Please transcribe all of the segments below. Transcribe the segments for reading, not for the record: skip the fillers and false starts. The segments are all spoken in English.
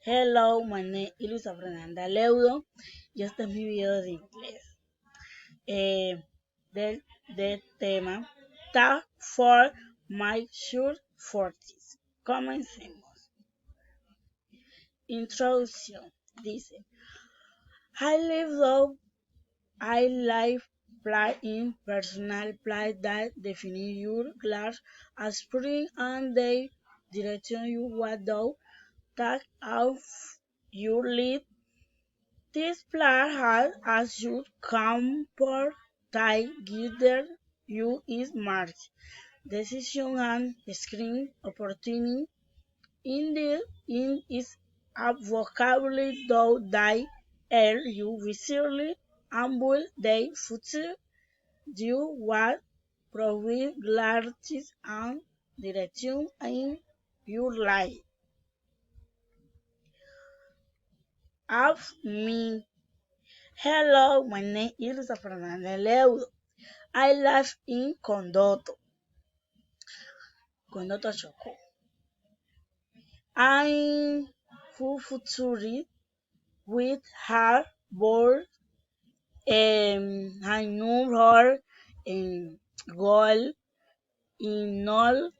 Hello, my name is Luisa Fernanda Leudo y este es mi video de inglés. Del tema Tag for My Sure Forties. Comencemos. Introducción. Dice, I live though I live play in personal play that define your class as spring and they direction you what do tag off your lead. This player has as your comfort tie guide you is marked. Decision and screen opportunity. Indeed, in is a vocabulary though they air you visibly and will they future you what provide clarity and direction in your life. Of me. Hello, my name is Luisa Fernanda Leudo. I live in Condoto Chocó. I'm future with hard board I know her in goal in all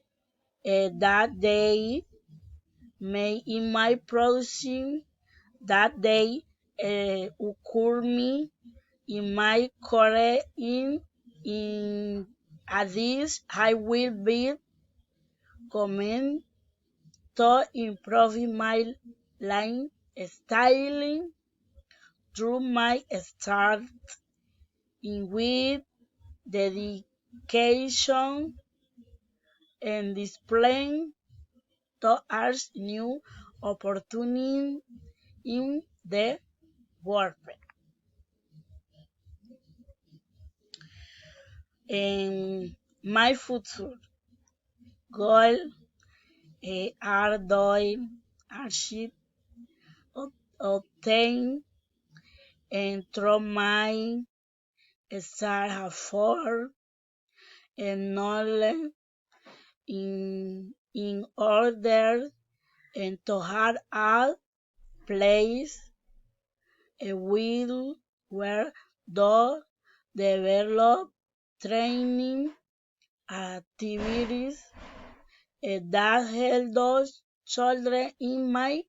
that they may in my producing that they occur me in my career in this I will be comment to improve my line styling through my start in with dedication and displaying towards new opportunities in the workplace. And my future goal are doing achieve obtain and through my start for and knowledge in order and to have a place a will where do develop training activities that help those children in my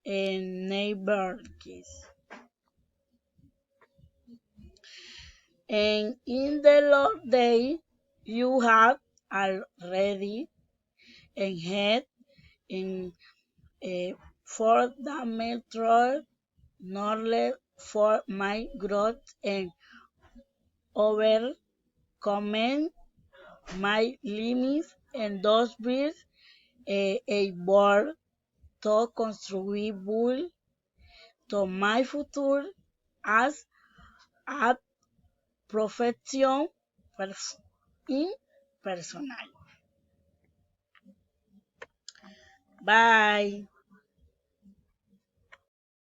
neighborhood. And in the Lord day you have already and had in for the metro knowledge for my growth and overcoming my limits and those be able to contribute to my future as a profession in personal. Bye.